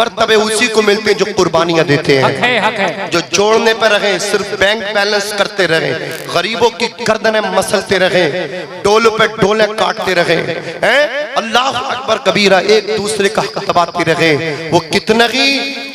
मर्तबे उसी को मिलते हैं जो कुर्बानियां देते हैं, जो जोड़ने पर रहे, सिर्फ बैंक बैलेंस करते रहे, गरीबों की गर्दनें मसलते रहे, डोलों पे डोले काटते रहे, हैं अल्लाह अकबर कबीरा, एक दूसरे का हक दबाते रहे। वो कितने ही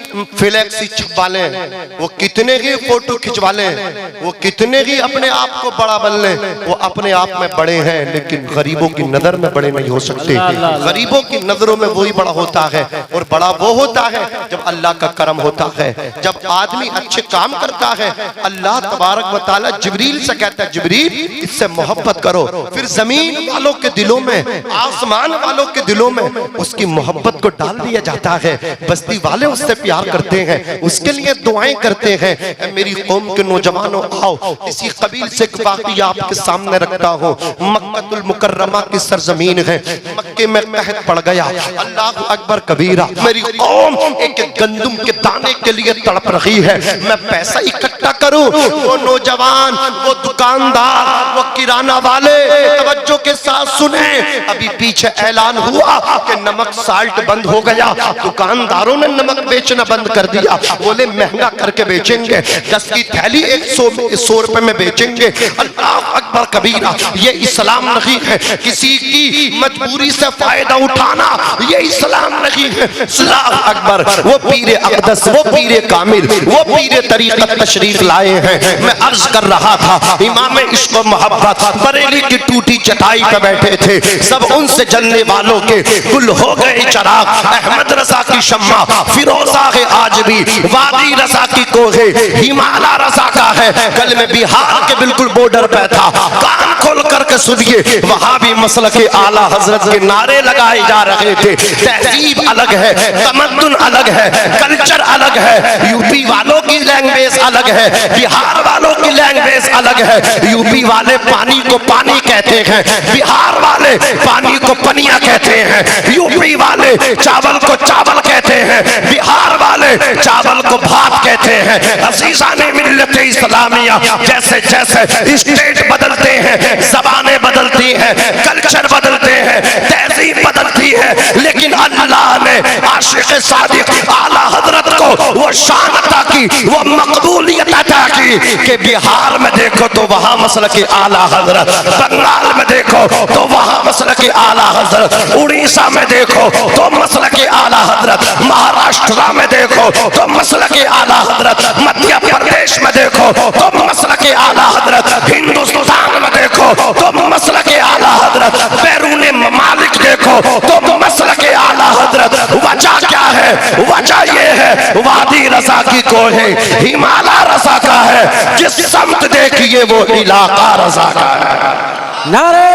फ्लैक्सी छपवा लें, वो कितने ही फोटो खिंचवा लें, वो कितने ही अपने आप को बड़ा बन लें, वो अपने आप में बड़े हैं लेकिन गरीबों की नजर में बड़े नहीं हो सकते। गरीबों की नजरों में वही बड़ा होता है, और बड़ा वो होता है जब अल्लाह का करम होता है, जब आदमी अच्छे काम करता है। अल्लाह तबारक व तआला जिब्रील से कहता है, जिब्रील इससे मोहब्बत करो। फिर जमीन वालों के दिलों में, आसमान वालों के दिलों में उसकी मोहब्बत को डाल दिया जाता है। बस्ती वाले उससे प्यार करते हैं, उसके लिए दुआएं करते हैं। मेरी कौम के नौजवानों, आओ इसी कबील से एक वाक़या आपके सामने रखता हूँ। मक्कतुल मुकर्रमा की सरजमीन है, मक्के में कहत पड़ गया। अल्लाह अकबर कबीरा, मेरी कौम एक गंदम के दाने के लिए तड़प रही है, मैं पैसा इकट्ठा करूं। वो नौजवान, वो दुकानदार, वो किराना वाले तवज्जो के साथ सुने, अभी पीछे ऐलान हुआ कि नमक साल्ट बंद हो गया। दुकानदारों ने नमक बेचना बंद कर दिया, बोले महंगा करके बेचेंगे, 10 की थैली 100 रुपए में बेचेंगे। अल्लाह अकबर कबीरा, ये इस्लाम नहीं है। किसी की मजबूरी से फायदा उठाना ये इस्लाम नहीं है। अल्लाह अकबर, वो पीर अक़दस, वो पीर कामिल, वो पीर तरीक़त तशरीफ लाए हैं। मैं अर्ज कर रहा था, इमाम इश्क़ व मोहब्बत बरेली की टूटी चटाई पे बैठे थे, सब उनसे जलने वालों के गुल हो गए चिराग। अहमद रजा की शम्मा फिरोजा है आज भी, वादी रजा की कोहे हिमालय रजा का है। कल में बिहार के बिल्कुल बॉर्डर पे था, कान खोल करके सुनिए, वहां भी मसलक के आला हजरत के नारे लगाए जा रहे थे। तहजीब अलग है, तमद्दुन अलग है, कल्चर अलग है। यूपी वालों की लैंग्वेज अलग है, बिहार वालों की लैंग्वेज अलग है। यूपी वाले पानी को पानी कहते हैं, बिहार वाले पानी को पनिया कहते हैं। यूपी वाले चावल को चावल कहते हैं, बिहार वाले चावल को भात कहते हैं। अज़ीज़ाने मिल्लत इस्लामिया, जैसे जैसे स्टेट बदलते हैं, ज़बानें बदलती हैं, कल्चर बदलते हैं, तहजीब बदलती है, लेकिन अल्लाह ने आशिक़ सादिक़ आला हज़रत को वो शान अता की, वो मक़बूलियत अता की कि बिहार में देखो तो वहाँ मसलक आला हज़रत, बंगाल में देखो तो वहाँ मसलक आला हज़रत, उड़ीसा में देखो तो मसलक आला हज़रत, महाराष्ट्र में देखो तो मसलक आला हज़रत, मध्य प्रदेश में देखो तो मसलक आला हज़रत, हिंदुस्तान में देखो तो मसलक आला हज़रत, बैरून ममालिक देखो तो मसलक आला हज़रत। वजह क्या है? वजह ये है, वादी रज़ा की कोहे हिमालय रज़ा का है, जिस समत देखिए वो इलाका रज़ा का है। नारे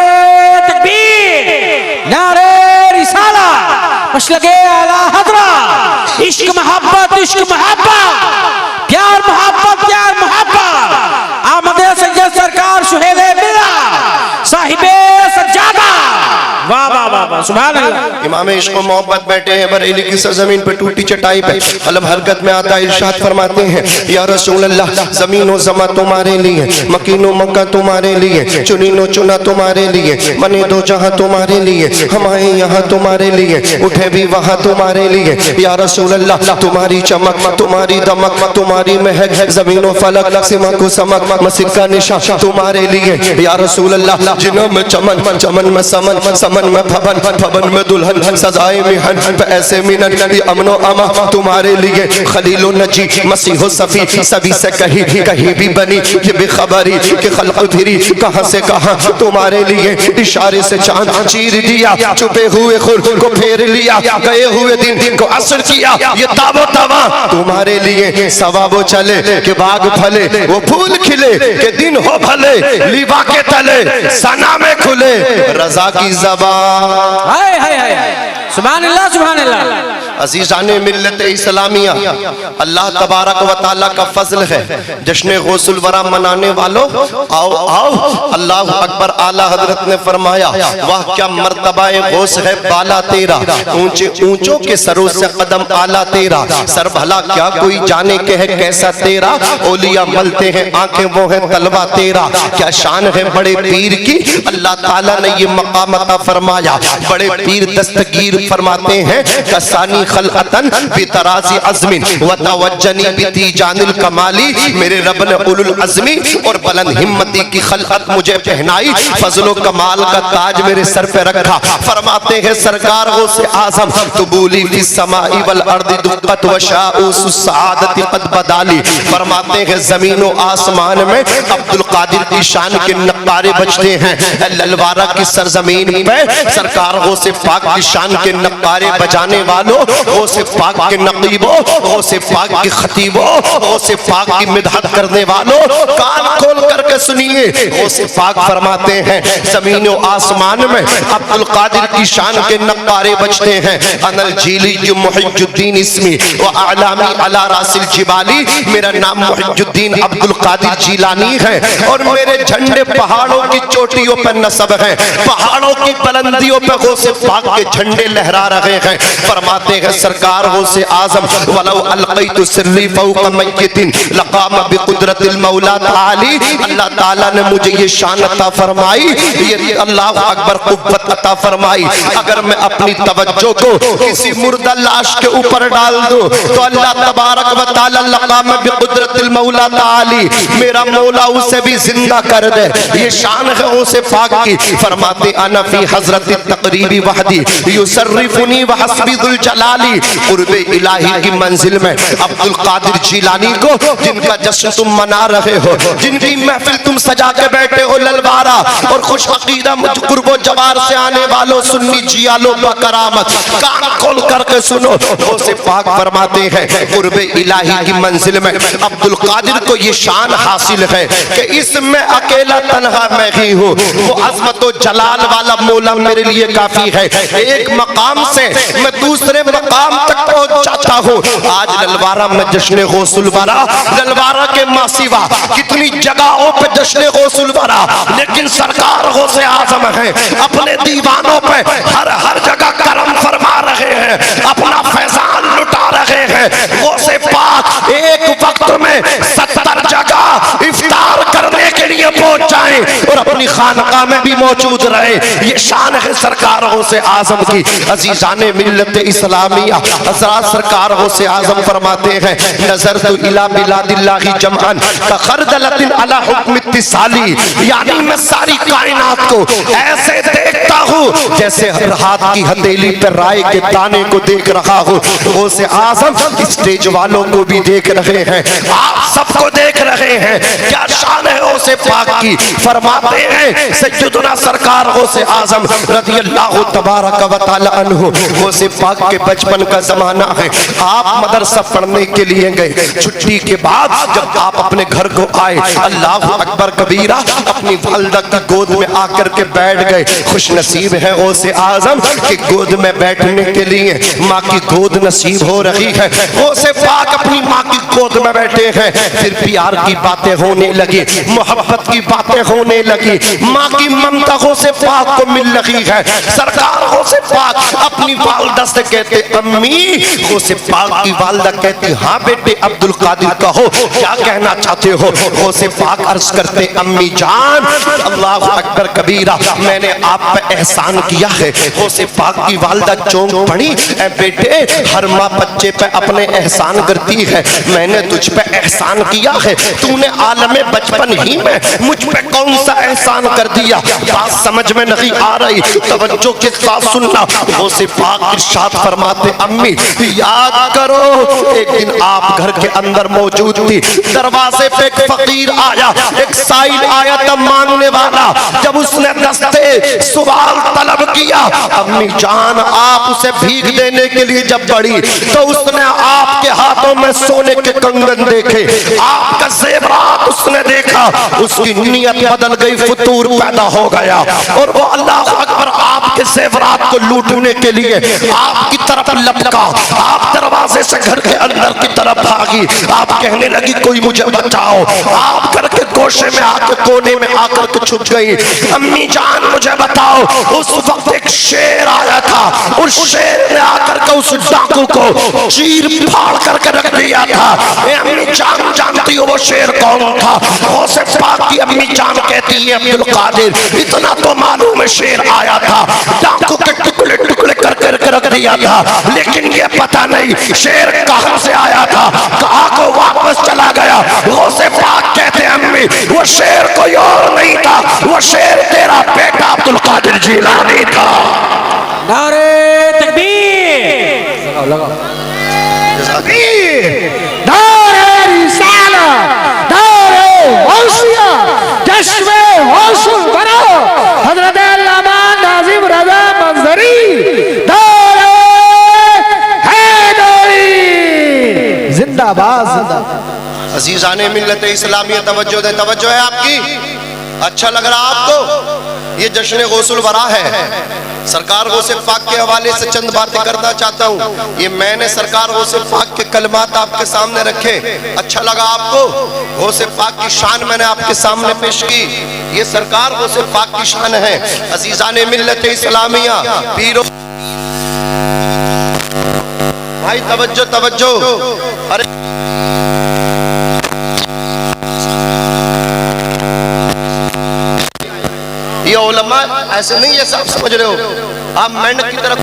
तकबीर, नारे रिसाला, मसलके आला हज़रत, इश्क मोहब्बत, इश्क मोहब्बत, प्यार मोहब्बत, प्यार मोहब्बत। आमदे सैयद सरकार सुहेले मिला साहिबे सज्जादा, वाह वाह वाह वाह, सुभान अल्लाह। इमाम इश्क़ व मोहब्बत बैठे हैं बरेली की सरजमीन पे टूटी चटाई पे, कलम हरकत में आता है, इरशाद फरमाते हैं, या रसूल अल्लाह, ज़मीन व ज़मा तुम्हारे लिए, मकीनो मक्का तुम्हारे लिए, चुनीनो चुना तुम्हारे लिए, बने दो जहां तुम्हारे लिए, हम आए यहाँ तुम्हारे लिए, उठे भी वहाँ तुम्हारे लिए। या रसूल अल्लाह, तुम्हारी चमक, तुम्हारी दमक, तुम्हारी महक, ज़मीन व फलक, सिमा को समक, मस्जिद का निशान तुम्हारे लिए। या रसूल अल्लाह, जिनों में चमन, चमन में समन, समन में भवन, भवन में दुल्हन, सजाए मिहन, ऐसे मिनन, ये अमनो अमा तुम्हारे लिए। खलीलो नजी मसीहो सफी, सभी से कहीं भी बनी ये बेखबरी कि खल्क़ फिरी कहां से कहां तुम्हारे लिए। इशारे से चांद चीर दिया, छुपे हुए खुद को फेर लिया, गए हुए दिन को असर किया, ये ताबो तवा तुम्हारे लिए। सवाबो चले कि बाग फले, वो फूल खिले कि दिन हो भले, लिबा के तले सना में खुले रजा की ज़बान। हाय हाय हाय, सुभान अल्लाह, सुभान अल्लाह। अज़ीज़ाने मिल्लत इस्लामिया, अल्लाह तबारक व तआला का फजल है। जश्न गौसुल वरा मनाने वालों, आओ आओ। अल्लाह अकबर, आला हजरत ने फरमाया, वाह क्या मर्तबा गौस है बाला तेरा, ऊंचे ऊंचों के सरों से कदम आला तेरा, सर भला क्या कोई जाने के है कैसा तेरा, ओलिया मलते हैं आंखें वो है तलवा तेरा। क्या शान है बड़े पीर की, अल्लाह ताला ने ये मकाम अता फरमाया। बड़े पीर दस्तगीर फरमाते हैं, कसानी खलअतन बितराजी अज़मिन व तवज्जनी बितीजानिल कमाली। मेरे रब ने उलुल अज़मी और बुलंद हिम्मती की खलअत मुझे पहनाई, फजलो कमाल का ताज मेरे सर पे रखा। फरमाते हैं सरकार गौसे आज़म तुबूली फिस समाई वल अर्दी दुक्कत व शाऊस सआदती क़द बदाली। फरमाते हैं जमीन व आसमान में अब्दुल कादिर की शान के नक्कारे बजते हैं। ललवारा की सरजमीन पे सरकार गौसे पाक की शान के नक्कारे बजाने वालों, गौसे पाक के नकीबों, गौसे पाक के खतीबों, गौसे पाक की मिदहत करने वालों, कान खोल करके सुनिए। गौसे पाक फरमाते हैं जमीन व आसमान में अब्दुल कादिर की शान के नक्कारे बजते हैं। अनल जीली जो मुहिजुद्दीन इसमी व आलामी अला रासिल जिबाली। मेरा नाम मुहिजुद्दीन अब्दुल कादिर जीलानी है और मेरे झंडे पहाड़ों की चोटियों पर नस्ब है, पहाड़ों की बुलंदियों पर गौसे पाक के झंडे लहरा रहे हैं। फरमाते हैं सरकार गौसे आज़म वलौ अलक़ैतु सिर्री फ़ौक़ मय्यतिन लक़ाम बिक़ुदरतिल मौला ताली। अल्लाह ताला ने मुझे ये शान अता फरमाई, ये अल्लाह अकबर क़ुव्वत अता फरमाई। अगर मैं अपनी तवज्जो को किसी मुर्दा लाश के ऊपर डाल दूं तो अल्लाह तबारक व तआला लक़ाम बिक़ुदरतिल मौला ताली, मेरा मौला उसे भी जिंदा कर दे। ये शान है उसे पाक की। फरमाते अना फी हज़रति तक़रीबी वहदी युसर्रिफुनी व हस्बी दुल जलाली। क़ुर्बे इलाही की मंजिल में अब्दुल कादिर जीलानी को जिनका जश्न तुम मना रहे हो, जिनकी महफिल तुम सजा के बैठे हो ललवारा और खुश अकीदा कुर्बो जवार से आने वालों सुन्नी जियालो बकरामत, कान खोल करके सुनो। उसे पाक फरमाते हैं क़ुर्बे इलाही की मंजिल में अब्दुल कादिर को ये शान हासिल है कि इसमें अकेला तन्हा मैं ही हूँ। वो अज़मत और जलाल वाला मौला मेरे लिए काफी है। एक मकाम से मैं दूसरे मकाम तक पहुँच जाता हूँ। आज ललवारा में जश्न गौसुल वरा, ललवारा के मासिवा कितनी जगहों पे जश्न गौसुल वरा, लेकिन सरकार गौसे आज़म है अपने दीवानों पे हर हर जगह करम फरमा रहे हैं, अपना फैजान लुटा रहे हैं। गौसे पाक एक वक्त में 70 जगह इफ्तार करने के लिए पहुंच जाए और अपनी खानका में भी मौजूद रहे। ये शान है सरकार गौसे आज़म की। अजीज़ाने मिल्लत इस्लामिया हज़रात सरकार गौसे आज़म फरमाते हैं नजर तो इला बिलादिल्लाहि जमअन का खरदलतिन अला हुक्म इत्तिसाली। यानी मैं सारी कायनात को ऐसे देखता हूँ जैसे हाथ की हथेली पर राय के दाने को देख रहा हूँ। गौसे आज़म स्टेज वालों को भी देख रहे हैं, आप सबको देख रहे हैं। क्या शान है गौसे पाक की। फरमाते हैं सैयदना सरकार गौसे आज़म रज़ियल्लाहु तबारक व तआला अन्हु, गौसे पाक के बचपन का जमाना है। आप मदरसा पढ़ने के लिए गए, छुट्टी के बाद जब आप अपने घर को आए, अल्लाह अकबर कबीरा अपनी वालिदा की गोद में आकर के बैठ गए। खुश नसीब है गौसे आज़म कि गोद में बैठने के लिए माँ की गोद नसीब हो रही है। गौसे पाक अपनी माँ की गोद में बैठे हैं। फिर प्यार की बातें होने लगी, मोहब्बत की बातें होने लगी, माँ की ममता गौसे पाक को मिल रही है। सरकार गौसे पाक अपनी वालिदा से कहते अम्मी, गौसे पाक की वालिदा कहती हाँ बेटे अब्दुल कादिर कहो क्या कहना चाहते हो। गौसे पाक अर्ज करते अम्मी जान अल्लाह अकबर कबीरा मैंने आप पे एहसान किया है। गौसे पाक की वालिदा चौंक पड़ी, ए बेटे हर माँ बच्चे पे अपने एहसान करती है, मैंने तुझ पे एहसान किया है, तूने आलमे बचपन ही में मुझ पे कौन सा एहसान कर दिया। बात समझ में नहीं आ रही, तवज्जो के साथ सुनना। गौसे पाक इरशाद फरमाते अम्मी याद करो एक दिन आप घर के अंदर मौजूद थी, दरवाजे पे एक फकीर आया, एक साइल आया था मांगने वाला। जब उसने दस्ते सवाल तलब किया, अम्मी जान आप उसे भीख देने के लिए जब बढ़ी तो उसने आपके हाथों में सोने के कंगन देखे, आपका ज़ेवरात उसने देखा, उसकी नीयत बदल गई, फतूर पैदा हो गया और वो अल्लाह अकबर आपके ज़ेवरात को लूटने के लिए आपकी तरफ लपका। आप दरवाजे से घर के अंदर की तरफ भागी, आप कहने लगी कोई मुझे बचाओ। आप घर के गोशे में आकर कोने में आकर के छुप गई। अम्मी जान मुझे बताओ, उस वक्त एक शेर आया था, उस शेर ने आकर के उस डाकू को चीर फाड़ करके रख दिया था। अम्मी जान जानती हो वो शेर कौन था। गौसे पाक की अम्मी जान कहती है अब्दुल कादिर इतना तो मालूम है शेर आया था, डाकू के टुकड़े टुकड़े करके करके रख दिया था, लेकिन ये पता नहीं शेर कहां से आया था, कहां को वापस चला गया। गौसे पाक कहते हैं अम्मी, वो शेर कोई और नहीं था, वो शेर तेरा बेटा अब्दुल कादिर जिलानी था। नारे तकबीर, लगाओ नारे रिसालत, नारे गौसिया, जश्न गौसुल बनो, हजरत अल्लामा नाजिम रज़ा मंजरी, नारे हैदरी, जिंदाबाद जिंदाबाद। अजीज़ाने मिल्लत इस्लामिया तवज्जो दे, तवज्जो है आपकी? अच्छा लग रहा आपको? ये जश्न गौसुल वरा है। सरकार गौसे पाक के हवाले से चंद बातें करना चाहता हूँ। ये मैंने सरकार गौसे पाक के कलमात आपके सामने रखे, अच्छा लगा आपको? गौसे पाक की शान मैंने आपके सामने पेश की। ये सरकार गौसे पाक की शान है। अजीज़ाने मिल्लत इस्लामिया, पीरो भाई तवज्जो तवज्जो। अरे ये उलमा ऐसे नहीं, ऐसा आप समझ रहे हो, आप मेंढक की तरफ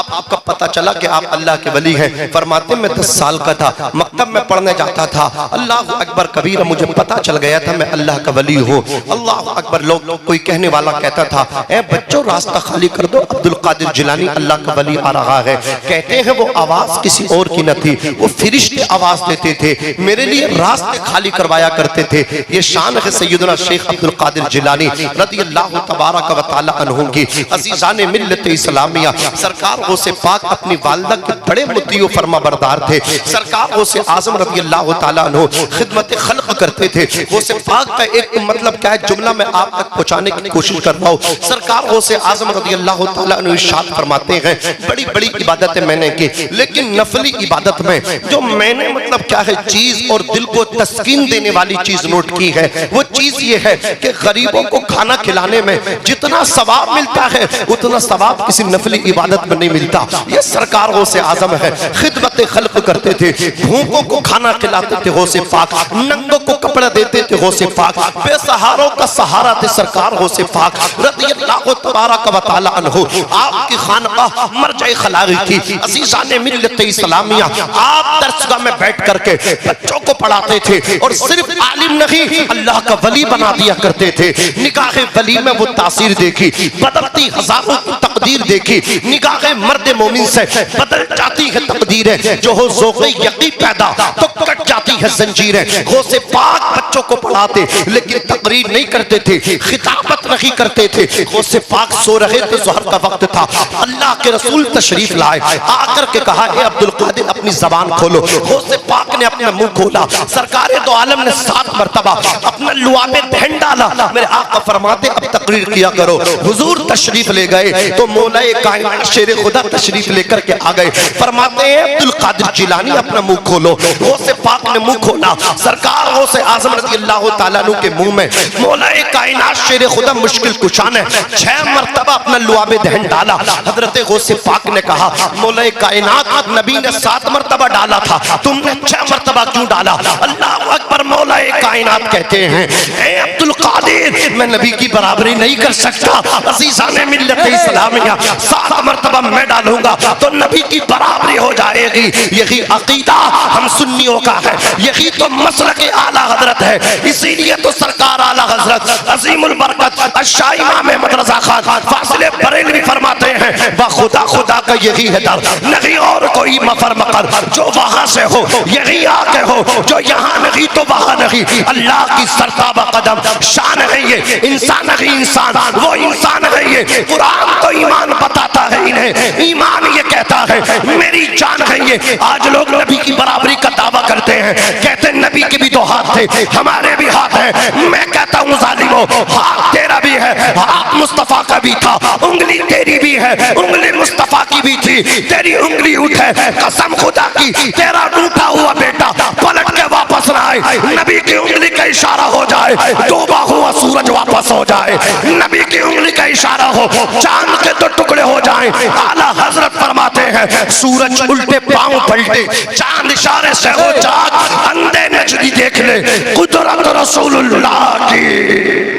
आपका पता चला कि आप अल्लाह के वली हैं। फरमाते मैं 10 साल का था, मकतब में पढ़ने जाता था, अल्लाह अकबर कबीर, मुझे पता चल गया था मैं अल्लाह का वली हूँ। अल्लाह अकबर। लोग कोई कहने वाला कहता था, ए बच्चों रास्ता खाली कर दो, अब्दुल कादिर जिलानी अल्लाह का वली आ रहा है। कहते हैं वो आवाज किसी और की न थी, वो फरिश्ते आवाज देते थे, मेरे लिए रास्ते खाली करवाया करते थे। ये शान है सैयदना शेख अब्दुल कादिर जिलानी रज़ियल्लाहु तबारक व तआला अन्हु की। अज़ीज़ाने मिल्लत इस्लामिया, सरकार गौसे पाक अपनी वालिदा के बड़े मुत्ती फरमा बरदार थे। सरकार गौसे आज़म रज़ियल्लाहु तआला अन्हु खिदमत खल्क़ करते थे। गौसे पाक का एक मतलब क्या है जुमला मैं आप तक पहुंचाने की कोशिश कर रहा हूँ। सरकार गौसे आज़म रज़ियल्लाहु तआला अन्हु इरशाद फरमाते हैं, बड़ी बड़ी इबादतें मैंने की, लेकिन नफली इबादत में जो मैंने मतलब क्या है चीज और दिल को तस्कीन देने वाली चीज नोट की है, वो चीज ये है कि गरीबों को खाना खिलाने में जितना सवाब मिलता है उतना सवाब किसी नफली इबादत में नहीं मिलता। ये सरकार गौसे आज़म है, खिदमत खल्क़ करते थे, भूखों को खाना खिलाते थे गौसे पाक, नंगों को कपड़ा देते थे गौसे पाक, बेसहारों का सहारा थे सरकार गौसे पाक रज़ियल्लाहु तबारक व तआला अन्हु। आपकी खानकाह मरजाए खलागी थी। अज़ीज़ाने मिल्लत इस्लामिया, आप दरसगाह में बैठ करके बच्चों को पढ़ाते थे और सिर्फ आलिम नहीं अल्लाह का वली बना दिया करते थे। निगाह वली में वो तासीर देखी, बदलती हजारों की तकदीर देखी। निगाह मर्द मोमिन से बदल जाती है तकदीरें, जो हो ज़ौक़ यक़ीन पैदा तो कट जाती है जंजीरें। गौसे पाक बच्चों को पढ़ाते लेकिन तकरीर नहीं करते थे, खिताबत नहीं करते थे। गौसे पाक सो रहे थे, ज़ोहर का वक्त था, अल्लाह के रसूल तशरीफ लाए, आकर के कहा ए अब्दुल कादिर अपनी जबान खोलो। गौसे पाक ने अपना मुंह खोला, सरकारे दो आलम ने 7 मरतबा अपना लुआबे दहन डाला। मेरे आका फरमाते अब तकरीर किया करो। हुजूर तशरीफ ले गए तो मौलाए कायनात शेर खुदा तशरीफ लेकर के आ गए। फरमाते हैं अब्दुल कादिर जिलानी अपना मुंह खोलो। गौसे पाक ने मुंह खोला, सरकार गौसे आज़म रज़ियल्लाहु तआला अन्हु के मुंह में मौलाए कायनात शेर खुदा मुश्किल कुशा ने 6 मरतबा अपना लुआबे दहन डाला। हजरत गौसे पाक ने कहा मौलाए कायनात नबी ने 7 मरतबा डाला था, तुमने 6 मरतबा क्यों डाला? अल्लाह अकबर। मौलाए कायनात कहते हैं ए अब्दुल कादिर मैं नबी की बराबरी नहीं कर सकता। अज़ीज़ाने मिल्लत इस्लामिया 7 मरतबा मैं डालूंगा तो नबी की बराबरी हो जाएगी। यही अकीदा हम सुन्नियों का है, यही तो मसलक आला हजरत है। इसीलिए तो सरकार आला हजरत अजीमुल बरकत अशाह इमाम अहमद रज़ा खान फासिले बरेलवी फरमाते हैं खुदा खुदा का यही है दर, नहीं और कोई मफर मकर। जो वहां से हो यही आके हो, जो यहाँ नहीं नहीं तो वहां नहीं, अल्लाह की सरताबा कदम शान है ये, इंसान नहीं इंसान, वो इंसान है ये। कुरान तो ईमान बताता है इन्हें, ईमान ये कहता है मेरी जान है ये। आज लोग नबी की बराबरी का दावा करते हैं, कहते हैं नबी के भी तो हाथ थे, हमारे भी हाथ है। मैं कहता हूँ जालिमो, हाथ तेरा भी है, हाथ मुस्तफा का भी था, उंगली तेरी भी है, उंगली मुस्तफा की भी थी। तेरी उंगली उठे, कसम खुदा की, तेरा टूटा हुआ बेटा पलट के वापस ना आए, नबी की उंगली का इशारा हो जाए, डूबा हुआ सूरज वापस हो जाए, नबी की उंगली का इशारा हो, चांद के दो टुकड़े हो जाएं। आला हजरत फरमाते हैं सूरज उल्टे पांव पलटे, चांद इशारे से हो जाग, अंधे नजरी देख ले कुदरत रसूलुल्लाह की।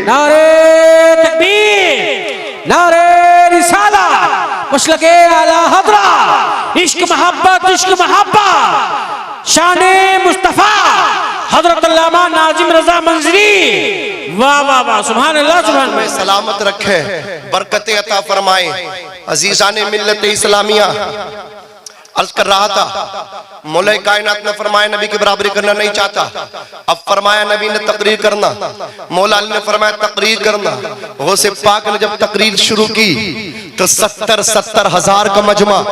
नारे तकबीर, नारे रिसाला, मसलके आला हजरा, इश्क मोहब्बत, शाने मुस्तफा हजरत अल्लामा नाजिम रजा मंजरी। वाह वाह वाह, सुभान अल्लाह सुभान अल्लाह। सलामत रखे, बरकतें अता फरमाए। अजीजाने मिल्लत इस्लामिया, अर्ज कर रहा था मौला कायनात ने फरमाया नबी की बराबरी करना नहीं चाहता, अब फरमाया नबी ने तकरीर करना, मौला अली ने फरमाया तकरीर करना। गौसे पाक ने जब तकरीर शुरू की तो 70 हजार का मजमा,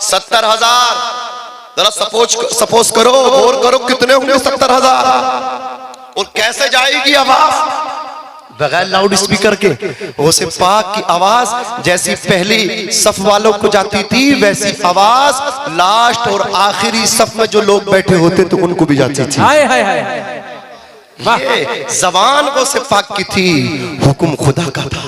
70 हजार। जरा सपोज करो, गौर करो कितने होंगे 70 हजार, और कैसे जाएगी आवाज बगैर लाउड स्पीकर के। गौसे पाक की आवाज जैसी पहली सफ वालों को जाती थी, वैसी आवाज लास्ट और आखिरी सफ में जो लोग बैठे होते तो उनको भी जाती थी। हाय हाय हाय, ये जबान गौसे पाक की थी, हुक्म खुदा का था,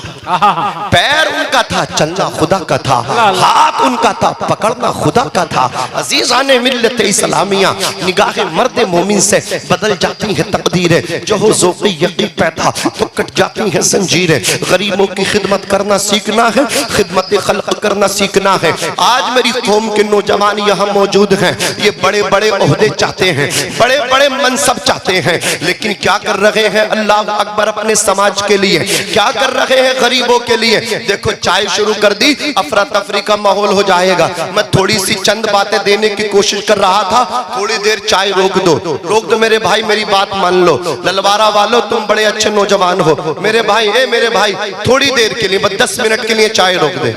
पैर उनका था, चलना खुदा का था, हाथ उनका था, पकड़ना खुदा का था। अजीजाने मिल्लत इस्लामिया, निगाहे मर्द मोमिन से बदल जाती है तकदीरें, जो हो ज़ौक़ यक़ीन पैदा तो कट जाती है जंजीरें। गरीबों की खिदमत करना सीखना है, खिदमत खल्क़ करना सीखना है। आज मेरी कौम के नौजवान यहाँ मौजूद हैं, ये बड़े बड़े ओहदे चाहते हैं, बड़े बड़े मनसब चाहते हैं, लेकिन क्या कर रहे हैं अल्लाह अकबर अपने समाज के लिए, क्या कर रहे हैं गरीबों के लिए। देखो चाय शुरू कर दी, अफरा तफरी का माहौल हो जाएगा। मैं थोड़ी सी चंद बातें देने की कोशिश कर रहा था, थोड़ी देर चाय रोक दो मेरे भाई, मेरी बात मान लो। ललवारा वालों तुम बड़े अच्छे नौजवान हो, मेरे भाई मेरे भाई थोड़ी देर के लिए, बस 10 मिनट के लिए चाय रोक दे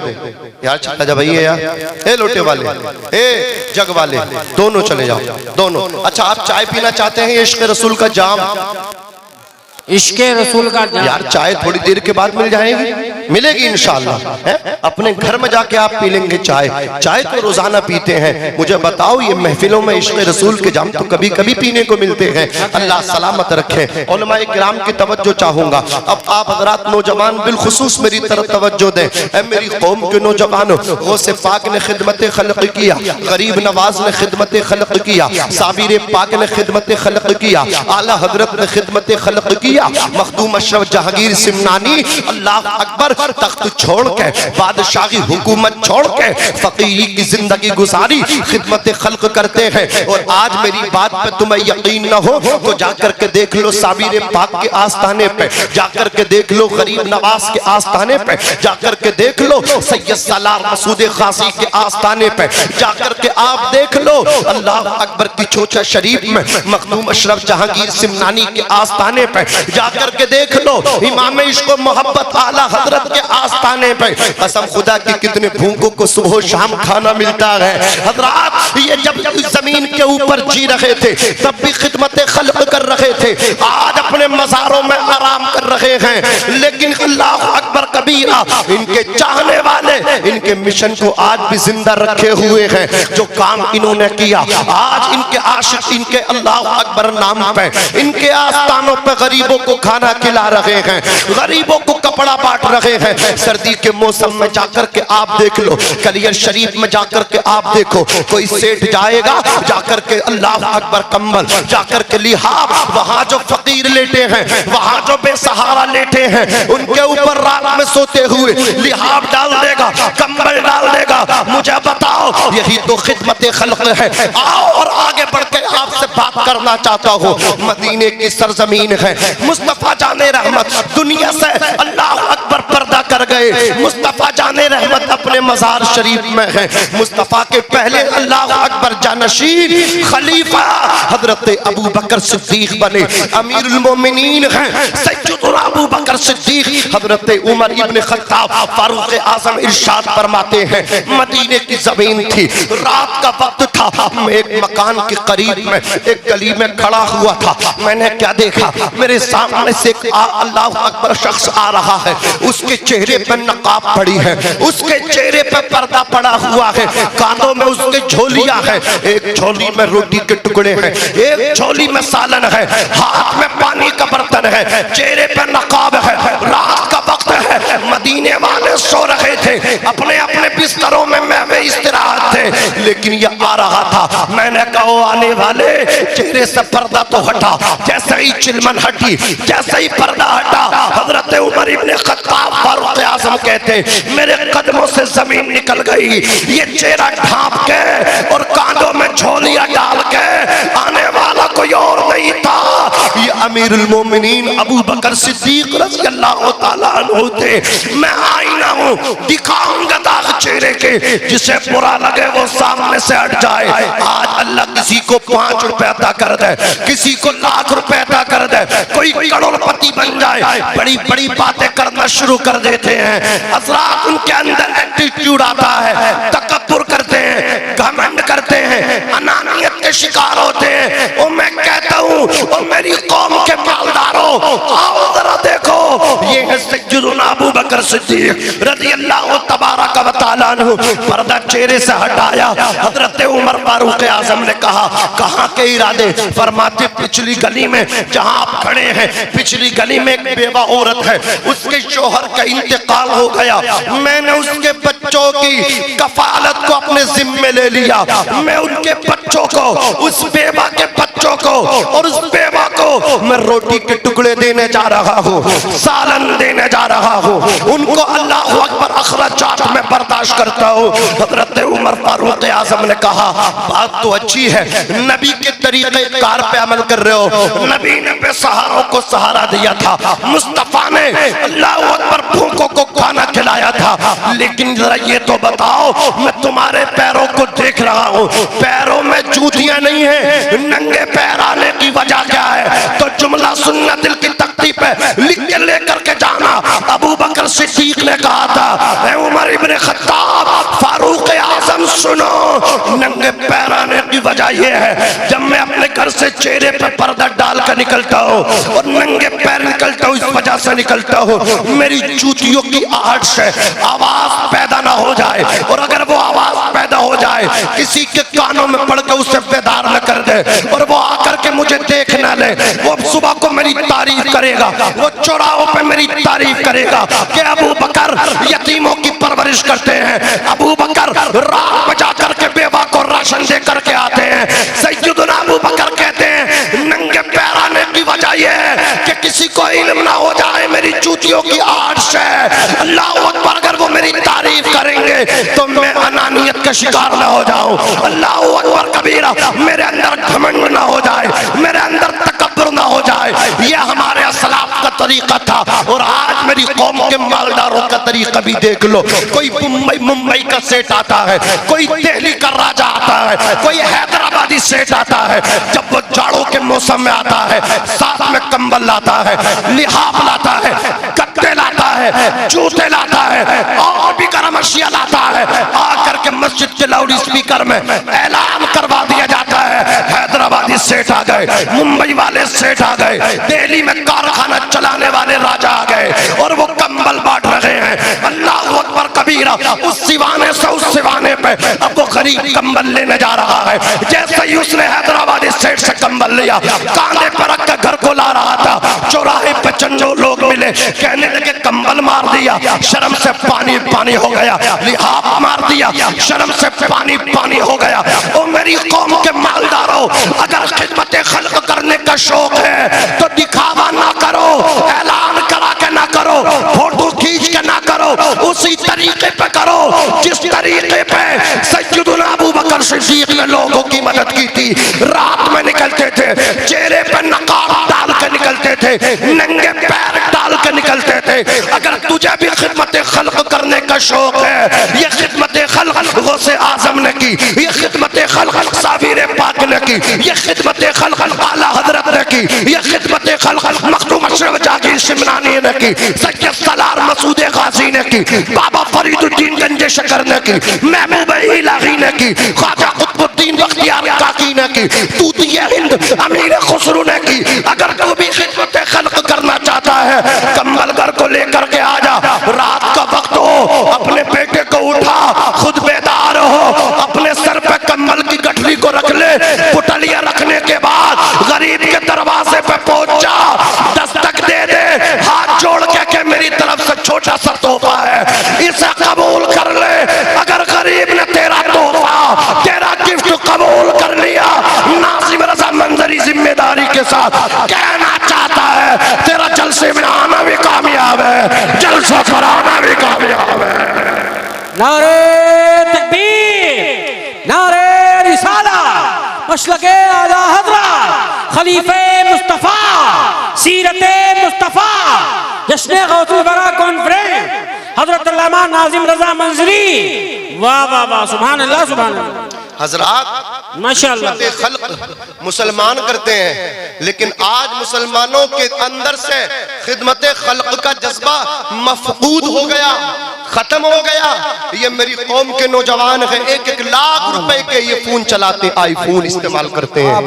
यार। चला जा भैया यार, ए लोटे वाले, ए जग वाले, दोनों चले जाओ दोनों। अच्छा आप चाय पीना चाहते हैं, इश्क़ रसूल का जाम, इश्क़े रसूल का यार चाय थोड़ी देर के बाद मिल जाएगी, मिलेगी इंशाअल्लाह, अपने घर में जाके आप पी लेंगे चाय। चाय तो रोजाना पीते हैं, मुझे बताओ ये महफिलों में इश्क़े रसूल के जाम तो कभी कभी पीने को मिलते हैं। अल्लाह सलामत रखे। उलमाए किराम की तवज्जो चाहूंगा। अब आप हजरात नौजवान बिलखुसूस मेरी तरफ तवज्जो दें। ऐ मेरी कौम के नौजवानों, गौसे पाक ने खिदमत खल्क़ किया, गरीब नवाज ने खिदमत खल्क़ किया, साबिर पाक ने खिदमत खल्क़ किया, आला हजरत ने खिदमत खल्क़ किया, मखदूम अशरफ जहांगीर सिमनानी अल्लाह अकबर तख्त छोड़ के, बादशाही हुकूमत छोड़ के फकीरी की जिंदगी गुजारी, खिदमत खल्क़ करते हैं। और आज मेरी बात पे तुम्हें यकीन न हो तो जाकर के देख लो साबिर पाक के आस्थाने पे, जाकर के देख लो गरीब नवाज के आस्थाने पे, जाकर के देख लो सैयद सालार मसूद खासी के आस्थाने पे, जाकर के आप देख लो अल्लाह अकबर की चोचा शरीफ में मखदूम अशरफ जहांगीर सिमनानी के आस्थाने पे, जाकर के देख लो इमाम इश्क़ मोहब्बत आला हजरत के आस्थाने पे। कसम खुदा की कितने भूखों को सुबह शाम खाना मिलता है। हजरात ये जब जमीन के ऊपर जी रहे थे तब भी खिदमत खल्क़ कर रहे थे, आज अपने मज़ारों में आराम कर रहे हैं। लेकिन अल्लाह अकबर कबीरा, इनके चाहने वाले इनके मिशन को आज भी जिंदा रखे हुए हैं। जो काम इन्होंने किया आज इनके आशिक इनके अल्लाह अकबर नाम पे इनके आस्थानों पे गरीबों को खाना खिला रहे हैं, गरीबों को कपड़ा बांट रहे हैं। सर्दी के मौसम में जाकर के आप देख लो, कलियर शरीफ में जाकर के आप देखो, कोई सेठ जाएगा जाकर के अल्लाह अकबर कंबल, जाकर के लिहाफ, वहां जो फकीर लेटे हैं, वहां जो बेसहारा लेटे हैं, उनके ऊपर रात में सोते हुए लिहाफ डाल देगा, कंबल डाल देगा। मुझे बताओ यही तो खिदमत खल्क़ है। आओ और आगे बढ़ के आपसे बात करना चाहता हूँ। मदीने की सरजमीन है, मुस्तफा जाने रहमत दुनिया से अल्लाह अकबर पर्दा कर गए। मुस्तफा जाने रहमत अपने मज़ार शरीफ में है। मुस्तफा के पहले अल्लाह अकबर जान नशीन खलीफा हजरत अबू बकर सिद्दीक बने, अमीरुल मोमिनीन हैं सैयदुना अबू बकर सिद्दीक। हजरत उमर इब्न खत्ताब फारूक आजम इरशाद फरमाते हैं, मदीने की जमीन थी, रात का वक्त था, मैं एक मकान के करीब में एक गली में खड़ा हुआ था। मैंने क्या देखा, मेरे सामने से एक अल्लाह अकबर शख्स आ रहा है, उसके चेहरे पर नकाब पड़ी है, उसके चेहरे पर पर्दा पड़ा हुआ है, कानों में उसके झोलियां हैं, एक झोली में रोटी के टुकड़े हैं, एक झोली में सालन है, हाथ में पानी का बर्तन है, चेहरे पर नकाब है, रात का वक्त है, मदीने वाले सो रहे थे अपने अपने बिस्तरों में, मैं इस्तराहत थे, लेकिन ये आ रहा था। मैंने कहा आने वाले, चेहरे से पर्दा तो हटा, जैसे ही चिलमन हटी, जैसे ही पर्दा हटा, हजरत उमर इब्न खत्ताब फारूक आजम कहते मेरे कदमों से जमीन निकल गई। ये चेहरा ढांप के और कांधों में झोलियां डाल के आने वाला कोई और नहीं था, ये अमीरुल मोमिनीन अबू बकर सिद्दीक रज़ी अल्लाह ताला अन्हु थे। मैं आईना हूं, दिखाऊंगा दाग चेहरे के, जिसे बुरा लगे वो सामने से हट जाए। आज अल्लाह किसी को 5 रुपए अदा कर दे, किसी को लाख रुपए अदा कर दे, कोई करोड़पति बन जाए, बड़ी बड़ी बातें करना शुरू कर देते हैं। हज़रात उनके अंदर एटीट्यूड आता है, तकब्बुर करते हैं, घमंड करते हैं, अनानियत के शिकार होते हैं। और मैं कहता हूँ, और मेरी कौम के मालदारों, आओ जरा देखो, ये है सैयदुना अबू बकर सिद्दीक रज़ी अल्लाह तबारक व तआला अन्हु। पर्दा चेहरे से हटाया, हजरत उमर फारूक आजम ने कहा कहाँ के इरादे? फरमाते पिछली गली में जहाँ आप खड़े हैं, पिछली गली में एक बेवा औरत है, उसके शोहर का इंतकाल हो गया, मैंने उसके बच्चों की कफालत को अपने जिम्मे ले लिया। मैं उनके बच्चों को, उस बेवा के बच्चों को और उस बेवा को मैं रोटी के टुकड़े देने जा रहा हूँ, सालन देने जा रहा हूँ, उनको अल्लाह अकबर अखराजात में बर्दाश्त करता हूँ। हजरत उमर फारूक आजम ने कहा बात तो अच्छी है, नबी के तरीके कार पे अमल कर रहे हो, नबी ने बेसहारों को सहारा दिया था, मुस्तफा ने अल्लाह अकबर भूखों को खाना खिलाया था, लेकिन जरा ये तो बताओ, मैं तुम्हारे पैरों को देख रहा हूँ, पैरों में जूतियां नहीं है, नंगे पैर आने की वजह क्या है? तो जुमला सुनना, दिल की तख्ती पे लिख के लेकर के जाना। अबू बकर सिद्दीक ने कहा था, ऐ उमर इब्न खत्ताब फारूक आजम सुनो, नंगे पैर आने की वजह यह है, जब मैं अपने घर से चेहरे पे पर्दा डाल कर निकलता हूँ और नंगे पैर निकलता हूँ, इस वजह से निकलता हूँ मेरी जूतियों की आहट से आवाज पैदा ना हो जाए, और अगर वो आवाज पैदा हो जाए किसी के कानों में पड़ के उसे बेदार न कर दे, और वो आकर के मुझे देख ना ले, वो सुबह को मेरी तारीफ करेगा, वो चौराहों पे मेरी तारीफ करेगा कि अबू बकर यतीमों की परवरिश करते हैं, अबू बकर रात में जाकर के बेवा को राशन दे करके आते हैं। सैयदुना अबू बकर कहते हैं नंगे पैर आने की वजह यह है कि किसी को इल्म ना हो जाए मेरी जूतियों की आहट से। अल्लाह अकबर, अगर वो मेरी तारीफ करेंगे तो मैं अनानियत का शिकार ना हो जाऊं। अल्लाह अकबर कबीरा, मेरे अंदर घमंड ना हो जाए, मेरे अंदर तकब्बुर ना हो जाए। यह हमारे असलाफ का तरीका था, और आज मेरी कौम के मालदारों का तरीका भी देख लो। कोई मुंबई का सेठ आता है, कोई दिल्ली का राजा आता है, कोई हैदराबादी सेठ आता है, जब वो जाड़ों के मौसम में आता है, साथ में कंबल लाता है, लिहाफ लाता है, गद्दे लाता है, जूते लाता है, और भी गर्म अशिया लाता है, आकर के मस्जिद के लाउड स्पीकर में ऐलान करवा दिया जाता है हैदराबादी सेठ आ गए, मुंबई वाले सेठ आ गए, दिल्ली में कारखाना चलाने वाले राजा आ गए, और वो कंबल बांट रहे हैं। अल्लाह अकबर कबीरा, उस सिवाने से उस सिवाने पे अब वो गरीब कंबल लेने जा रहा है। जैसे ही उसने हैदराबादी सेठ से कंबल लिया, कांधे पर रख कर घर को ला रहा था, चौराहे पे चंदो लोग मिले, कहने लगे कंबल मार दिया, शर्म से पानी पानी हो गया, लिहाफ मार दिया, शर्म से पानी पानी हो गया। ओ मेरी कौम के मालदारों, अगर खिदमत खल्क करने का शौक है तो दिखावा ना करो, ऐलान करा के ना करो, फोटो खींच के ना करो, उसी तरीके पे करो जिस तरीके पे सैयदुना अबू बकर सिद्दीक ने लोगों की मदद की थी। रात में निकलते थे, चेहरे पे नकाब डाल के निकलते थे, नंगे पैर डाल के निकलते थे। अगर तुझे भी खिदमत खल्क करने का शौक है, ये खिदमत खल्क गौसे आजम ने की, ये खिदमत खल्क साबिर की, ये खिदमत खल्क आला हजरत ने की, ये खिदमत खल्क मखदूम अशरफ जाकिर शिमलानी ने की, सैयद सलार मसूद गाजी ने की, बाबा फरीदुद्दीन गंजे शकर ने की, महबूब इलाही ने की, ख्वाजा कुतुबुद्दीन बख्तियार काकी ने की, तूतिया हिंद अमीर खुसरू ने की। अगर तू भी खिदमत खल्क करना चाहता है, कंबल घर को लेकर के आ जा, रात का वक्त हो, अपने बेटे को उठा, खुद बेदार हो, अपने सर पे कंबल की गठरी को रख ले, पुटलिया रखने के बाद गरीब के दरवाजे पे पहुंच जा, दस्तक दे दे, हाथ जोड़ के मेरी तरफ से छोटा सा तोहफा है, इसे कबूल कर ले। अगर गरीब ने तेरा तोहफा, तेरा गिफ्ट कबूल कर लिया, नाज़िम रज़ा मंजरी जिम्मेदारी के साथ कहना चाहता है, तेरा जलसे में आना भी कामयाब है, जलसा कराना भी कामयाब है। नारे तकबीर, नारे रिसाला, मशलके आला हज़रत, खलीफे मुस्तफा, सीरते मुस्तफा, जश्न गौसुल वरा कॉन्फ्रेंस हजरत अल्लामा नाज़िम रज़ा मंजरी। वाह वाह वाह, सुभान अल्लाह सुभान अल्लाह। हजरात, माशाअल्लाह, खल्क मुसलमान करते हैं, लेकिन आज मुसलमानों के अंदर से खिदमत खल्क का जज्बा मफकूद हो गया, खत्म हो गया। ये मेरी कौम के नौजवान हैं, 1-1 लाख रुपए के ये फोन चलाते, आईफोन इस्तेमाल करते हैं।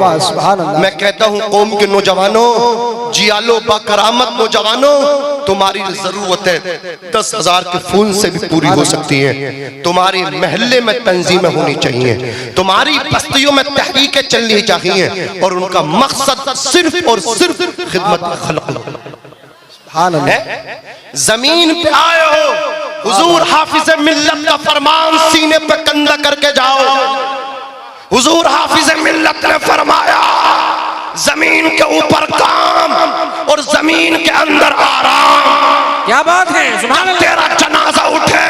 मैं कहता हूँ कौम के नौजवानों, जियालो बाकरामत नौजवानों, तुम्हारी जरूरत है 10,000 के फोन से भी पूरी हो सकती है। तुम्हारे महल्ले में तंजीमें होनी चाहिए, तुम्हारी बस्तियों में तहरीकें चलनी चाहिए, और उनका मकसद सिर्फ और सिर्फ खिदमत खल्क है। जमीन पे आए हो, हुजूर हाफिज मिल्लत का फरमान सीने पे कंधा करके जाओ। हुजूर हाफिज मिल्लत ने फरमाया, जमीन के ऊपर काम और जमीन के अंदर आराम। क्या बात है, सुभान अल्लाह। तेरा जनाजा उठे,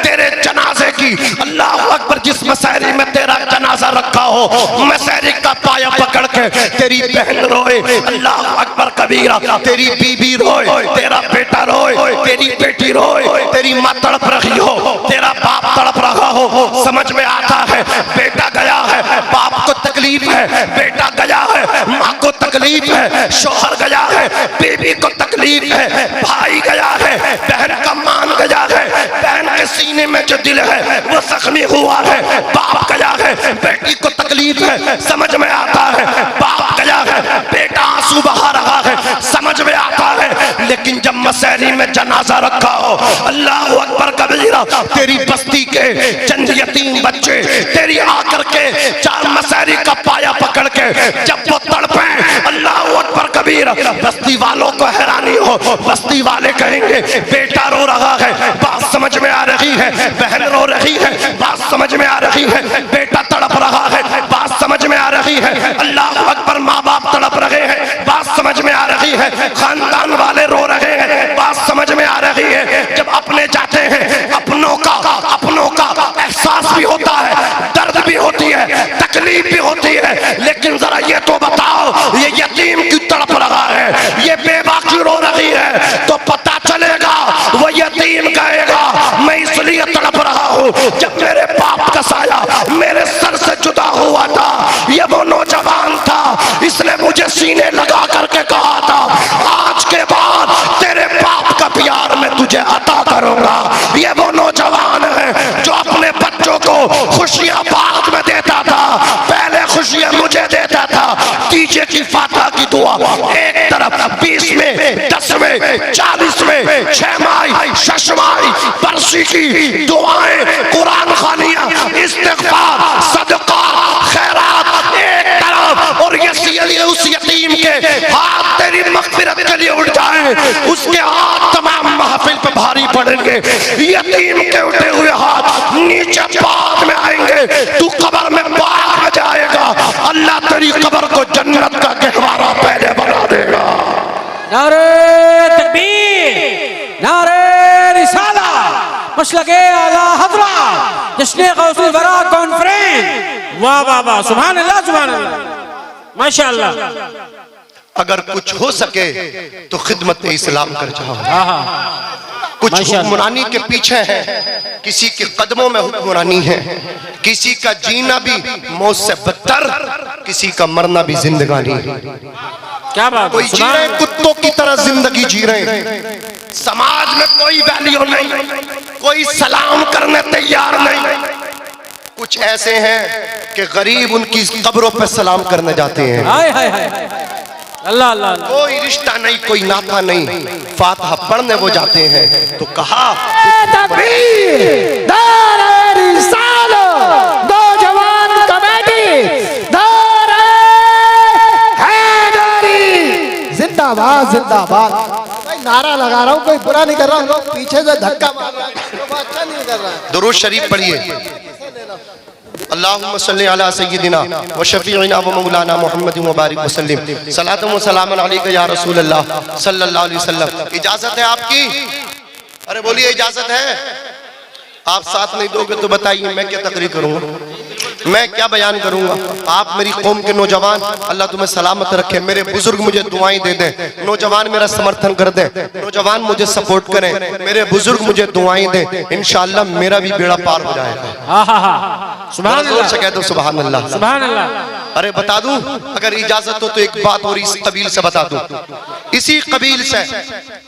तेरे जनाजे की, अल्लाह अकबर, जिस मसहरी में तेरा जनाजा रखा हो, मसहरी का पाया पकड़ के तेरी बहन रोए, अल्लाह अकबर कबीरा, तेरी बीबी रोए, तेरा बेटा रोए, तेरी बेटी रोए, तेरी माँ तड़प रही हो, तेरा बाप तड़प रहा हो, समझ में आता है, बेटा गया है, बाप को तकलीफ है, बेटा गया है, माँ को तकलीफ है, शोहर गया है, बीबी को तकलीफ है, भाई गया है, बहन का मान गया है, बहन के सीने में जो दिल है वो जख्मी हुआ है, बाप गया है, बेटी को तकलीफ है, समझ में आता है, बाप गया है, बेटा आंसू बहा रहा है, समझ में आता है। लेकिन जब मसहरी में जनाजा रखा हो, अल्लाह अकबर कबीरा, तेरी बस्ती के चंद यतीम बच्चे तेरी आकर के चार मसहरी का पाया पकड़ के जब वो तड़पे, अल्लाह अकबर कबीरा, बस्ती वालों को हैरानी हो, बस्ती वाले कहेंगे बेटा रो रहा है, बात समझ में आ रही है, बहन रो रही है, बात समझ में आ रही है, बेटा तड़प रहा है, बात समझ में आ रही है, अल्लाह अकबर, माँ बाप तड़प रहे हैं, बात समझ में आ रही है, खानदान वाले रो रहे हैं, बात समझ में आ रही है। जब अपने जाते हैं, अपनों का एहसास भी होता है, दर्द भी होती है, तकलीफ भी होती है, लेकिन जरा ये तो बताओ, ये यतीम क्यों तड़प रहा है, ये बेवा क्यों रो रही है, तो पता चलेगा वो यतीम कहेगा मैं इसलिए तड़प रहा हूँ, जब मेरे बाप का साया मेरे सर से जुदा हुआ था, ये वो नौजवान था, इसने मुझे सीने लगा करके कहा था, आज के बाद तेरे बाप का प्यार मैं तुझे अता करूंगा। ये वो नौजवान है जो अपने बच्चों को खुशियां बाद में देता था, पहले खुशियां मुझे देता था। तीजे की फातह की दुआ एक तरफ, 20 में, 10 में, 40 में, 6 माही, 6 माही, बरसी की दुआएं, कुरान खानियां, इस्तिग़फ़ार, सदका, खैरात एक तरफ, और ये उस यतीम के हाथ तेरी मग़फ़िरत के लिए उठ जाए, उसके हाथ तमाम महफिल पे भारी पड़ेंगे, यतीम के उठे हुए हाथ नीचे बाद में आएंगे, तू कब्र में बाद में जाएगा, अल्लाह तेरी कब्र को जन्नत का गहवारा पहले बना देगा। नारे तकबीर, नारे रिसाला, मशलके आला हज़रत, जश्न गौसुल वरा कॉन्फ्रेंस। वाह वाह वाह, सुभान अल्लाह सुभान अल्लाह, माशाअल्लाह। अगर कुछ हो सके तो खिदमत इस्लाम कर जाओ। कुछ हुक्मरानी के पीछे है, किसी के कदमों में हुक्मरानी है, किसी का जीना भी मौत से बदतर, किसी का मरना भी जिंदगानी। क्या बात, कोई जी रहे कुत्तों की तरह जिंदगी जी रहे, समाज में कोई वैल्यू नहीं, कोई सलाम करने तैयार नहीं। कुछ ऐसे हैं कि गरीब उनकी कब्रों पर सलाम करने जाते हैं। हाय हाय हाय, अल्लाह अल्लाह, कोई रिश्ता नहीं, कोई नाता नहीं, फातिहा पढ़ने वो जाते हैं। तो कहा नौजवान कमेटी जिंदाबाद जिंदाबाद। भाई नारा लगा रहा हूँ, कोई बुरा नहीं कर रहा हूँ, लोग पीछे से धक्का मार रहा है, तो अच्छा नहीं कर रहा है। दुरूद शरीफ पढ़िए। अल्लाहुम्मा सल्ली अला सय्यिदिना व शफीइना व मौलाना मुहम्मद व बारिक वसल्लिम सलातु व सलाम अलैका या रसूल अल्लाह सल्लल्लाहु अलैहि वसल्लम। इजाजत है आपकी? अरे बोलिए इजाजत है? आप साथ नहीं दोगे तो बताइए मैं क्या तकरीर करूंगा, मैं क्या बयान करूंगा। आप मेरी कौम के नौजवान, अल्लाह तुम्हें सलामत रखे। मेरे बुजुर्ग मुझे दुआएं दे दें, नौजवान मेरा समर्थन कर दें, नौजवान मुझे सपोर्ट करें, मेरे बुजुर्ग मुझे दुआएं दें, इंशाअल्लाह मेरा भी बेड़ा पार हो जाएगा। सुभान अल्लाह से कह दो सुभान अल्लाह, सुभान अल्लाह। अरे बता दूं, अगर इजाजत हो तो एक बात और इस कबील से बता दूं। इसी कबील से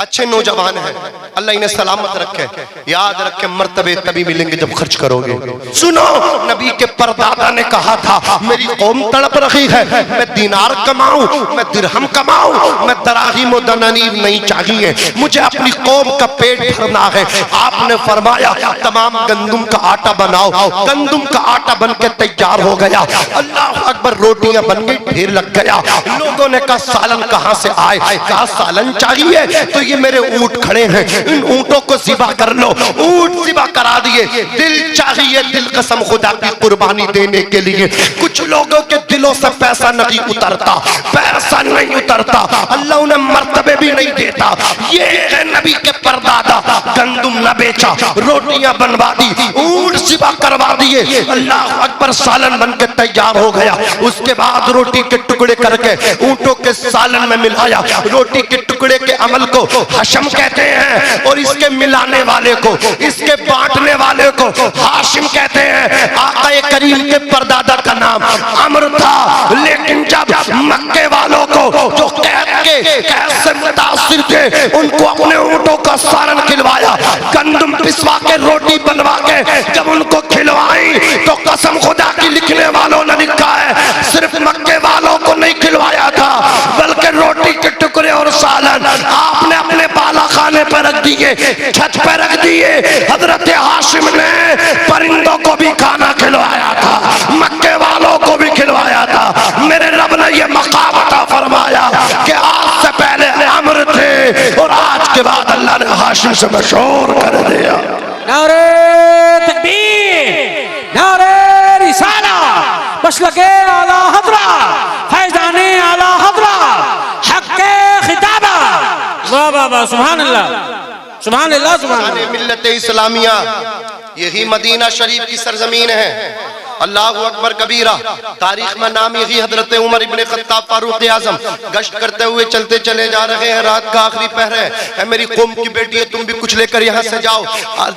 अच्छे नौजवान हैं, अल्लाह इन्हें सलामत रखे। याद रखे मर्तबे तभी मिलेंगे जब खर्च करोगे। सुनो, नबी के परदादा ने कहा था मेरी कौम तड़प रही है, मैं दिनार कमाऊं, मैं दिरहम कमाऊं, मैं दराहिम और दनानीर नहीं चाहिए, मुझे अपनी कौम का पेट भरना है। आपने फरमाया तमाम गंदुम का आटा बनाओ। गंदुम का आटा बन के तैयार हो गया, अल्लाह अकबर, रोटियां बन गई, ढेर लग गया। लोगों ने कहा सालन कहां से आए? कहा सालन चाहिए तो ये मेरे ऊंट खड़े हैं, इन ऊंटों को ज़िबा कर लो। ऊंट ज़िबा करा दिए। दिल चाहिए, दिल कसम खुदा की कुर्बानी देने के लिए। कुछ लोगों के दिलों से पैसा नहीं उतरता, पैसा नहीं उतरता, अल्लाह उन्हें मर्तबे भी नहीं देता। ये है नबी के परदादा, गंदुम न बेचा, रोटियां बनवा दी, ऊंट ज़िबा करवा दिए, अल्लाह अकबर, सालन बन के तैयार हो गया। उसके बाद रोटी के टुकड़े करके ऊंटों के सालन में मिलाया। रोटी के टुकड़े के अमल को हशम कहते हैं और इसके मिलाने वाले को, इसके बांटने वाले को हाशिम कहते हैं। आक़ाए करीम के परदादा का नाम अमर था, लेकिन जब मक्के वालों को जो कैद से मुतासिर थे उनको अपने ऊंटों का सालन खिलवाया, गंदम पिसवा के रोटी बनवा के जब उनको खिलवाई तो कसम खुदा की लिखने वालों ने लिखा है सिर्फ मक्के वालों को नहीं खिलवाया था, बल्कि रोटी के टुकड़े और सालन आपने अपने बाला खाने पर रख दिए, छत पर रख दिए। हजरत हाशिम ने परिंदों को भी खाना खिलवाया था, मक्के वालों को भी खिलवाया था। मेरे रब ने यह मकाम अता फरमाया कि आज से पहले अमर थे और आज के बाद अल्लाह ने हाशिम से मशहूर कर दिया। नारे तकबीर, नारे रिसाला, मसलके आला हज़रा, फैज़ाने आला हज़रा, हक़्क़े खिताबा। वाह वाह वाह, सुभान अल्लाह, सुभान अल्लाह, सुभान अल्लाह। मिल्लत इस्लामिया यही मदीना शरीफ की सरजमीन है। अल्लाहु अकबर कबीरा। तारीख में नाम यही हजरत उमर इब्ने खत्ताब फारूक आजम गश्त करते हुए चलते चले जा रहे हैं। रात का आखिरी पहर है, मेरी कौम की बेटी है, तुम भी कुछ लेकर यहाँ से जाओ।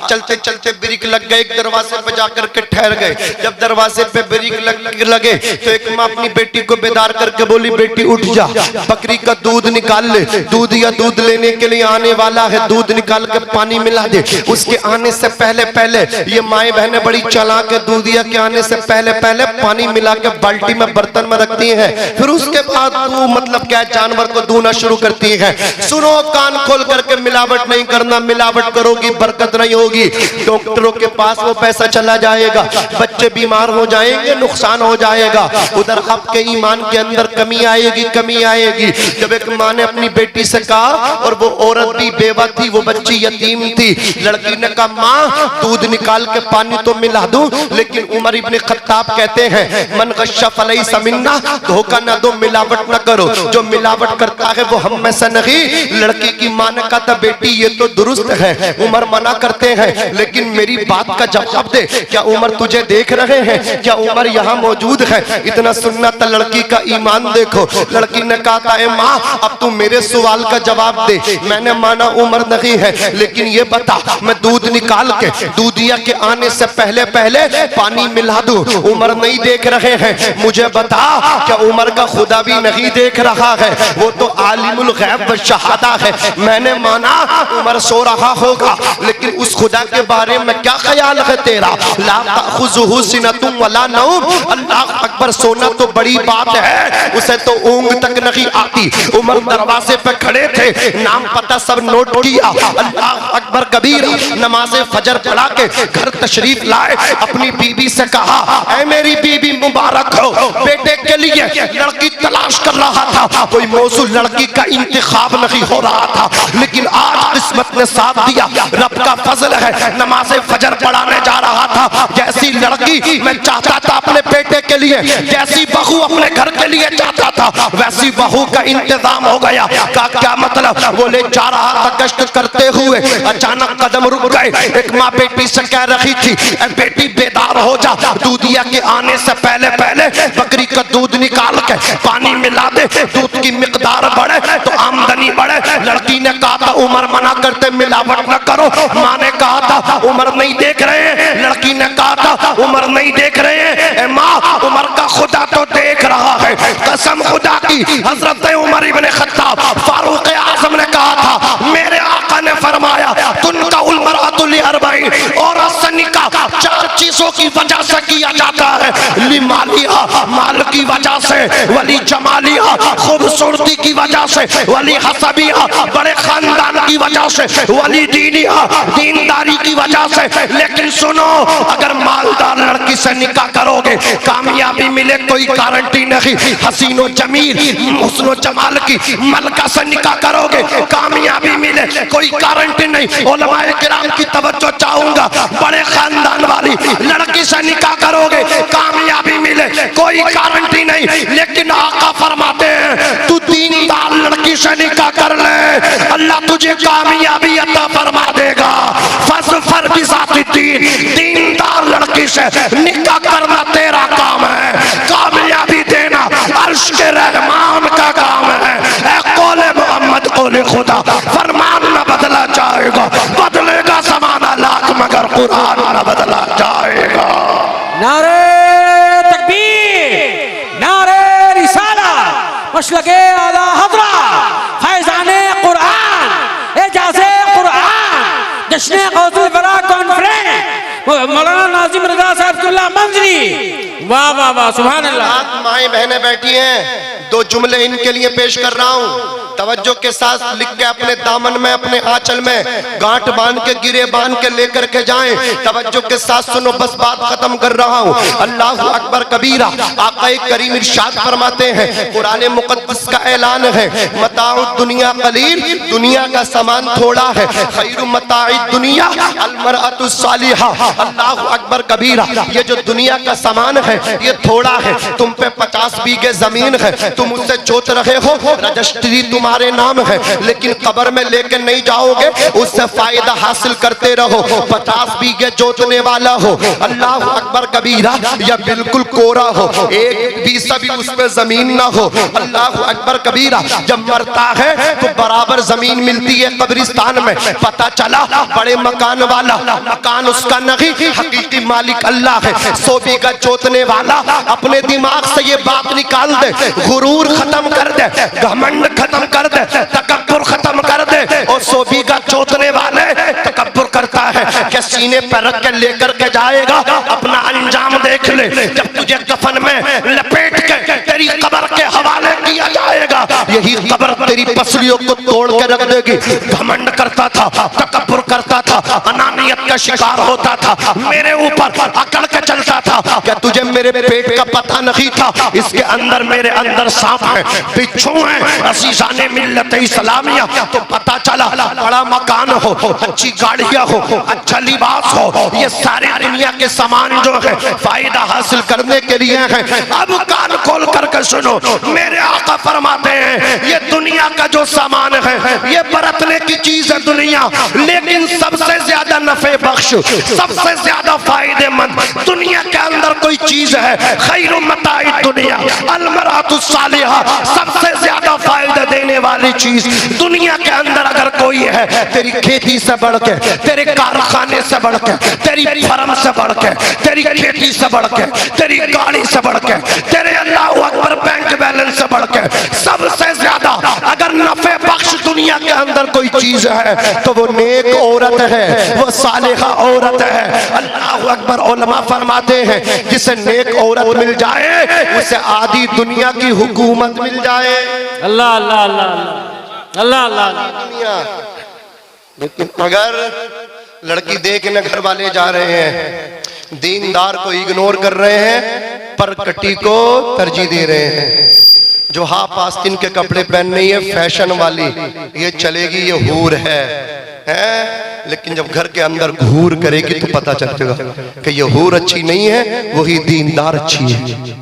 चलते चलते ब्रेक लग गए, एक दरवाजे पे जाकर के ठहर गए। जब दरवाजे पे ब्रेक लगे तो एक माँ अपनी बेटी को बेदार करके बोली, बेटी उठ जा, बकरी का दूध निकाल ले, दूध या दूध लेने के लिए आने वाला है, दूध निकाल के पानी मिला दे। उसके आने से पहले पहले ये माए बहनें बड़ी चालाक है, दूधिया के आने से पहले पहले पानी मिला के बाल्टी में बर्तन में रखती हैं, फिर उसके बाद वो मतलब क्या जानवर को दूना शुरू करती है। सुनो, कान खोल करके मिलावट नहीं करना, मिलावट करोगी बरकत नहीं होगी, डॉक्टरों के पास वो पैसा चला जाएगा, बच्चे बीमार हो जाएंगे, नुकसान हो जाएगा, उधर आपके ईमान के अंदर कमी आएगी, कमी आएगी। जब एक माँ ने अपनी बेटी से कहा, और वो औरत भी बेवा थी, वो बच्ची यतीम थी, लड़की ने कहा माँ दूध निकाल के पानी तो मिला दूं, लेकिन उमर इब्ने खत्ताब कहते हैं मन गश्शा फलैसा मिन्ना, धोखा न दो, मिलावट न करो, जो मिलावट करता है वो हम में से नहीं। लड़की की मां ने कहा था बेटी ये तो दुरुस्त है, उमर मना करते हैं, लेकिन मेरी बात का जवाब दे, क्या उमर तुझे देख रहे हैं, क्या उमर यहाँ मौजूद है? इतना सुनना था, लड़की का ईमान देखो। लड़की ने कहा था ए माँ अब तू मेरे सवाल का जवाब दे, मैंने माना उमर नहीं है, लेकिन ये बता मैं दूध निकाल के दूधिया के आने से पहले पहले पानी मिला दूं, उमर नहीं देख रहे हैं, मुझे बता क्या उमर का खुदा भी नहीं देख रहा है? वो तो आलिमुल गैब व शहादा है। मैंने माना उमर सो रहा होगा, लेकिन उस खुदा के बारे में क्या ख्याल है तेरा? ला ताखुजुहु सिनतुम वला नौम। अल्लाह अकबर, सोना तो बड़ी बात है, उसे तो ऊँग तक नहीं आती। उमर दरवाजे पे खड़े थे, नाम पता सब नोट किया। अल्लाह अकबर कबीर। नमाज़े फजर पढ़ा के घर तशरीफ लाए, अपनी बीबी से कहा, ऐ मेरी बीबी मुबारक हो, बेटे के लिए लड़की तलाश कर रहा था, कोई मौजूद लड़की का इंतखाब नहीं हो रहा था, लेकिन आज किस्मत ने साथ दिया, रब का फजल है। नमाज़े फजर पढ़ाने जा रहा था, जैसी लड़की मैं चाहता था अपने बेटे के लिए, जैसी बहू अपने घर के लिए चाहता था, वैसी बहू का इंतजाम हो गया। का क्या मतलब? वो ले जा रहा था गश्त करते हुए, अचानक कदम रुक गए। एक माँ बेटी से कह रही थी, ए बेटी बेदार हो जा, दूधिया के आने से पहले पहले बकरी का दूध निकाल के पानी मिला दे, दूध की मिकदार बढ़े तो आमदनी बढ़े। लड़की ने कहा था, उमर मना करते मिलावट न करो। माँ ने कहा था, उमर नहीं देख रहे हैं। लड़की ने कहा था, उमर नहीं देख रहे हैं। माँ, उमर का खुदा तो देख रहा है, कसम खुदा की। हजरत उमर इब्ने खत्ताब फारूक आजम ने कहा था, मेरे आका ने फरमाया, तुनका उलमरातुल लिअरबाइन, और निकाह 4 चीजों की वजह से किया जाता है। लिमालिया, माल की वजह से, वली जमालिया, खूबसूरती की वजह से, वली हसबिया, बड़े खानदान की वजह से, वली दीनिया, दीनदारी की वजह से। लेकिन सुनो, अगर मालदार लड़की से निकाह करोगे कामयाबी मिले कोई गारंटी नहीं। हसीनो जमील हुस्नो जमाल की मलका से निकाह करोगे कामयाबी मिले कोई गारंटी नहीं। उलमाए किराम की तवज्जो चाहूंगा, बड़े खानदान वाली लड़की से निकाह करोगे कामयाबी मिले कोई गारंटी नहीं। लेकिन आका फरमाते हैं, तू दीनदार लड़की से निकाह कर ले, अल्लाह तुझे कामयाबी अता फरमा देगा। फज़फर बिज़ातिद्दीन, दीनदार लड़की से निकाह करना तेरा काम है, कामयाबी देना अर्श के रहमान का काम है। ऐ कौले मोहम्मद कौले खुदा, फरमान न बदला जाएगा, बदलेगा ज़माना लाख मगर कुरान न बदला जाएगा। नारे तकबीर, नारे रिसाला, मशलके आला हज़रा, फैज़ाने कुरान, एजाज़े कुरान, जश्न गौसुल बरा कॉन्फ्रेंस, मौलाना नाजिम रज़ा साहब कुल्ला मंजरी। वाह वाह वाह, सुभान अल्लाह। माएँ बहनें बैठी हैं, 2 जुमले इनके लिए पेश कर रहा हूँ। तवज्जो के साथ लिख के अपने दामन में, अपने आंचल में गांठ बांध के, गिरे बांध के लेकर के जाएं। तवज्जो के साथ सुनो, बस बात खत्म कर रहा हूँ। अल्लाहु अकबर कबीरा। आका करीम इरशाद फरमाते हैं, कुरान मुक़द्दस का ऐलान है, मताउ दुनिया कलील, दुनिया का सामान थोड़ा है, खैरु मताइ दुनिया अल मरअतु सालिहा। अल्लाहु अकबर कबीरा। ये जो दुनिया का सामान है ये थोड़ा है। तुम पे 50 बीघे जमीन है, तुम उससे जोत रहे हो, रजिस्ट्री तुम्हारे नाम है, लेकिन कब्र में लेके नहीं जाओगे, उससे फायदा हासिल करते रहो। 50 बीघे जोतने वाला हो, अल्लाह अकबर कबीरा, या बिल्कुल कोरा हो, एक बीसा भी उसमें जमीन ना हो, अल्लाह अकबर कबीरा। जब मरता है तो बराबर जमीन मिलती है कब्रिस्तान में। पता चला बड़े मकान वाला, मकान उसका नहीं, हकीकी मालिक अल्लाह है। 100 बीघा जोतने वाला अपने दिमाग से ये बात निकाल दे, गुरूर खत्म कर दे, घमंड खत्म कर दे, तकब्बुर खत्म कर दे। और 100 बीघा जोतने वाले तकब्बुर करता है कि सीने पर रख के लेकर के जाएगा, अपना अंजाम देख ले। जब तुझे कफन में लपेट के तेरी कब्र के हवाले किया जाएगा, यही कब्र तेरी पसलियों को तोड़ के रख देगी। घमंड करता था, तकब्बुर करता था, अनानियत का शिकार होता था, मेरे ऊपर अकड़ के चलता था। क्या तुझे मेरे पेट का पता नहीं था? इसके अंदर, मेरे अंदर सांप है, बिच्छू है, अज़ीज़ाने मिल्लत इस्लामिया। तो पता चला बड़ा मकान हो, अच्छी गाड़ियां हो, अच्छा लिबास हो, ये सारे दुनिया के सामान जो है फायदा हासिल करने के लिए है। अब कान खोल करके सुनो, मेरे आका फरमाते हैं ये दुनिया का जो सामान है ये बरतने की चीज है दुनिया, लेकिन सबसे ज्यादा नफे बख्श, सबसे ज्यादा फायदेमंद दुनिया के अंदर कोई चीज है, खैरु मताई दुनिया अलमरातु सालिहा, सबसे ज्यादा फायदा देने वाली चीज दुनिया के अंदर अगर कोई है, तेरी खेती से बढ़ के, तेरे कारखाने से बढ़ के, तेरी फर्म से बढ़ के, तेरी खेती से बढ़ के, तेरी गाड़ी से बढ़ के, तेरे अल्लाह अकबर बैंक बैलेंस से बढ़ के, सबसे ज्यादा अगर नफे बख्श दुनिया के अंदर कोई चीज है तो वो नेक औरत है, वो सालिहा औरत है। अल्लाह अकबर। उलमा फरमाते हैं जिसे नेक औरत मिल जाए उसे आधी दुनिया की हुकूमत मिल जाए। अल्लाह अल्लाह अल्लाह अल्लाह अल्लाह। दुनिया, लेकिन अगर लड़की देखने घर वाले जा रहे हैं, दीनदार को इग्नोर कर रहे हैं, पर कटी को तरजीह दे रहे हैं, जो हाफ आस्तीन के कपड़े पहन रही है फैशन वाली, ये चलेगी, ये हूर है, लेकिन जब घर के अंदर घूर करेगी तो पता चलेगा कि ये हूर अच्छी नहीं है, वही दीनदार अच्छी है।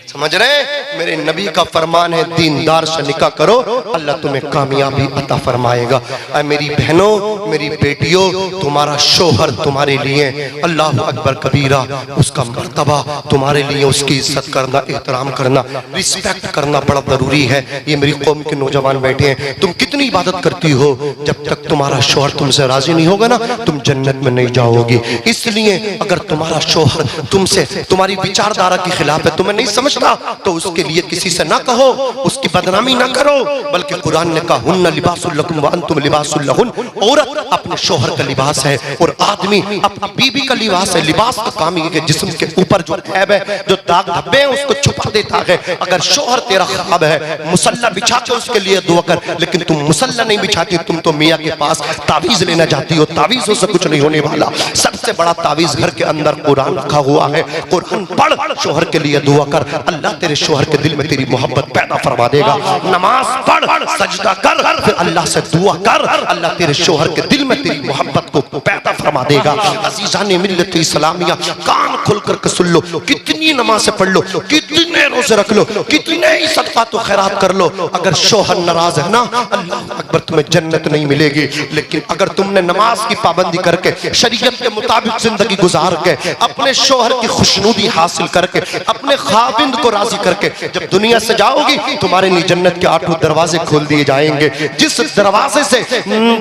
समझ रहे? मेरे नबी का फरमान है दीनदार से निकाह करो, अल्लाह तुम्हें कामयाबी अता फरमाएगा। ऐ मेरी बहनों, मेरी बेटियों, तुम्हारा शोहर तुम्हारे लिए अल्लाह अकबर कबीरा, उसका मर्तबा तुम्हारे लिए, उसकी इज्जत करना, एहतराम करना, रिस्पेक्ट करना बड़ा जरूरी है। ये मेरी कौम के नौजवान बैठे हैं, तुम कितनी इबादत करती हो, जब तक तुम्हारा शोहर तुमसे राजी नहीं होगा ना, तुम जन्नत में नहीं जाओगी। इसलिए अगर तुम्हारा शोहर तुमसे, तुम्हारी विचारधारा के खिलाफ है, तुम्हें नहीं समझता, तो उसके लिए किसी से ना कहो, उसकी बदनामी ना करो, बल्कि कुरान ने कहा हुन्ना लिबासुल लकुम व अंतुम लिबासुल लहुन, औरत अपने शोहर का लिबास है और आदमी अपनी बीवी का लिबास है। लिबास का काम ये कि जिस्म के ऊपर जो ऐब है, जो दाग धब्बे हैं, उसको छुपा देता है। अगर शोहर तेरा खराब है, मुसल्ला बिछा के उसके लिए दुआ कर, लेकिन तुम मुसल्ला नहीं बिछाती, तुम तो मियाँ के पास तावीज लेना चाहती हो, तावीजों से कुछ नहीं होने वाला। सबसे बड़ा तावीज घर के अंदर कुरान रखा हुआ है, कुरान पढ़, शोहर के लिए दुआ कर, अल्लाह तेरे शोहर के दिल में तेरी मोहब्बत पैदा फरमा देगा। नमाज पढ़, सजदा कर, फिर अल्लाह से दुआ कर, अल्लाह तेरे शोहर के दिल में तेरी मोहब्बत को पैदा फरमा देगा। अजीजाने मिल्लत इस्लामिया, कान खोल कर सुन लो, कितनी नमाज़ें पढ़ लो, कितने रोजे रख लो, कितने ही सदका तो खैरात कर लो, अगर शोहर नाराज है ना, अल्लाह अकबर, तुम्हें जन्नत नहीं मिलेगी। लेकिन अगर तुमने नमाज की पाबंदी करके, शरीयत के मुताबिक जिंदगी गुजार के, अपने शोहर की खुशनुदी हासिल करके, अपने खाविंद को राजी करके जब दुनिया से जाओगी, तुम्हारे लिए जन्नत के 8 दरवाजे खोल दिए जाएंगे। जिस दरवाजे से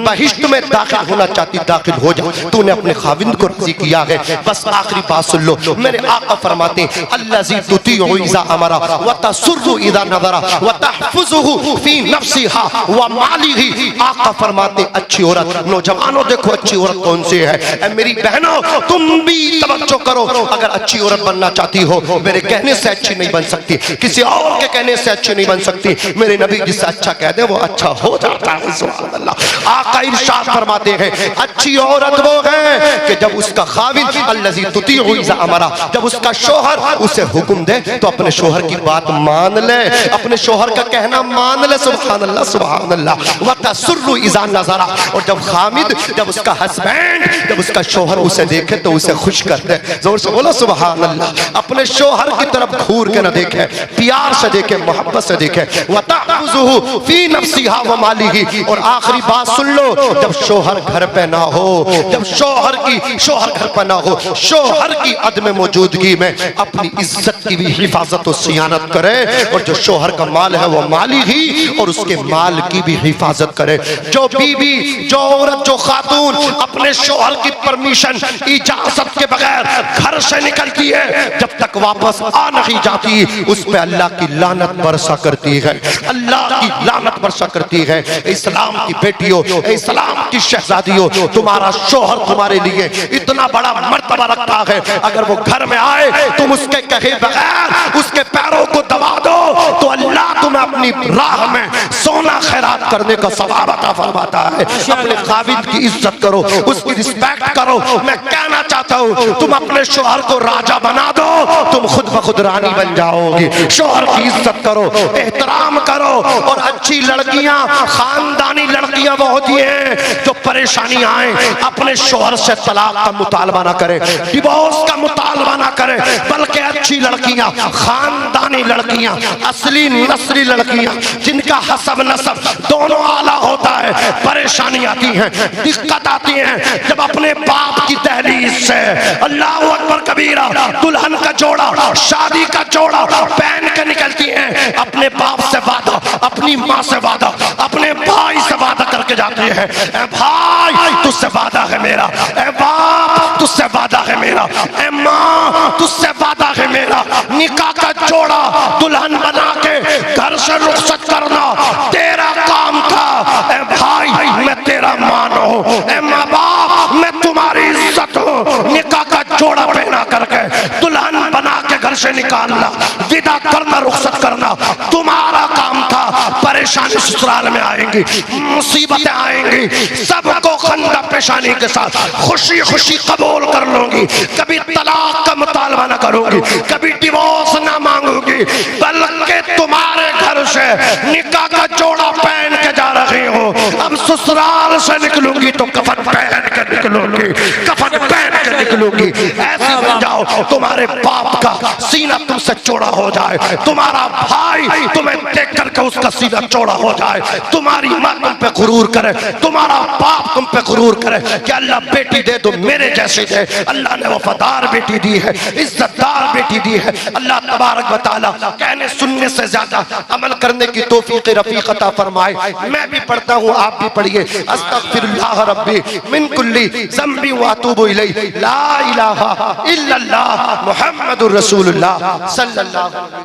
बहिश्त में दाखिल होना चाहती दाखिल हो जा, तूने अपने खाविंद को राजी किया है। बस आखिरी बात सुन लो, मेरे आका फरमाते हैं अल्लज़ी तुतीउ इज़ा अमरा व तसुर्रु इज़ा नज़रा व तहफ़ुज़ुहु फी नफ्सिहा व मालिही। आका फरमाते हैं अच्छी औरत, नौजवानों देखो अच्छी औरत कौन सी है। मेरी बहनों तुम भी तवज्जो करो, अगर अच्छी औरत बनना चाहती हो, मेरे कहने से अच्छी नहीं बन सकती, किसी और के कहने से अच्छी नहीं बन सकती। मेरे नबी जिससे अच्छा कह दे वो अच्छा हो जाता है। सुभान अल्लाह। आका इरशाद फरमाते हैं अच्छी औरत वो है कि जब उसका खाविद अल्लज़ी तुतीउ इज़ा अमरा, जब उसका शोहर उसे हुक्म दे तो अपने शोहर की बात मान ले, अपने शोहर का कहना मान ले। सुभान अल्लाह, सुभान अल्लाह। व तसुर्रु इज़ा नज़रा, और जब खामिद, जब उसका हस्बैंड, जब उसका शोहर उसे देखे तो उसे खुश कर दे। जोर से बोलो सुभान अल्लाह। अपने शोहर की तरफ घूर के न देखे, प्यार से देखे, मोहब्बत से देखे। व तहफ़ुज़ुहु फी नफ्सिहा व मालिही। और आखिरी बात सुन लो, जब शोहर घर पे ना हो, जब शोहर घर पर ना हो, शोहर की अदम मौजूदगी में अपनी इज्जत की भी हिफाजत और सियानत करे। और जो शोहर का माल है वो माली ही, और उसके माल की भी हिफाजत करे। जो बीवी, जो औरत, जो खातून अपने शोहर की परमिशन, इजाजत के बगैर घर से निकलती है, जब तक वापस आ नहीं जाती, उस पे अल्लाह की लानत बरसा करती है, अल्लाह की लानत बरसा करती है। इस्लाम की बेटियों, इस्लाम की शहजादियों, तुम्हारा शोहर तुम्हारे लिए इतना बड़ा मर्तबा रखता है, अगर वो घर में आए तुम उसके कहे बगैर उसके पैरों को दबा दो तो अल्लाह तुम्हें अपनी राह में सोना दुगना खैरात करने का सवाब अता फरमाता है। अपने खाविद की इज्जत करो, उसकी रिस्पेक्ट करो। मैं कहना चाहता हूँ तुम अपने शोहर को राजा बना दो, तुम खुद ब खुद रानी बन जाओगी। शोहर की इज्जत करो, एहतराम करो। और अच्छी लड़कियां, खानदानी लड़कियां वो होती हैं जो परेशानी आए अपने शोहर से तलाक का मुतालबा ना करे, डिवोर्स का मुतालबा ना करे, बल्कि अच्छी लड़कियां, खानदानी लड़कियां, असली नस्ली लड़कियां जिनका हसब नसब दोनों आला होता है। परेशानी आती है, दिक्कत आती है जब अपने बाप की दहलीज से अल्लाह अकबर कबीरा दुल्हन का जोड़ा, शादी का जोड़ा पहन के निकलती हैं। अपने बाप से वादा, अपनी माँ से वादा, अपने भाई से वादा करके जाती है। ए भाई तुझसे वादा है मेरा, ए बाप तुझसे वादा है मेरा, ए माँ तुझसे वादा है मेरा। निकाह का जोड़ा दुल्हन बना के घर से रुखसत करना तेरा काम था। ए भाई मैं तेरा मान हूँ, ए माँ बाप मैं तुम्हारी इज्जत हूँ। निकाह का जोड़ा पहना करके दुल्हन बना के घर से निकालना, विदा करना, रुखसत करना तुम्हारा काम था। परेशानी ससुराल में आएंगी, मुसीबतें आएंगी, सबको खंदा पेशानी के साथ खुशी खुशी कबूल कर लूंगी। कभी तलाक का मुतालबा ना करूंगी, कभी डिवोर्स ना मांगूंगी, बल्कि तुम्हारे घर से निकाह का जोड़ा पहन के जा रही हूँ। अब ससुराल से निकलूंगी तो कफन पहन के निकलूंगी, कफन पहन के निकलूंगी। ऐसे बन जाओ तुम्हारे बाप का सीना तुमसे चौड़ा हो जाए, तुम्हारा भाई तुम्हें देख करके उसका सीना चौड़ा हो जाए, तुम्हारी माँ तुम पे गुरूर करे, तुम्हारा बाप तुम पे गुरूर करे कि अल्लाह बेटी दे तो मेरे जैसे दे। अल्लाह ने वफादार बेटी दी है, इज्जतदार बेटी दी है। अल्लाह तबारक व तआला कहने सुनने से ज्यादा अमल करने की तौफीक रफीक अता फरमाए। मैं भी पढ़ता हूँ, आप भी पढ़िए। अस्तगफिरुल्लाह रब्बी मिन कुल्ली ज़ंबी व अतूबु इलैहि ला इलाहा इल्लल्लाह मुहम्मदुर रसूलुल्लाह सल्लल्लाहु अलैहि वसल्लम।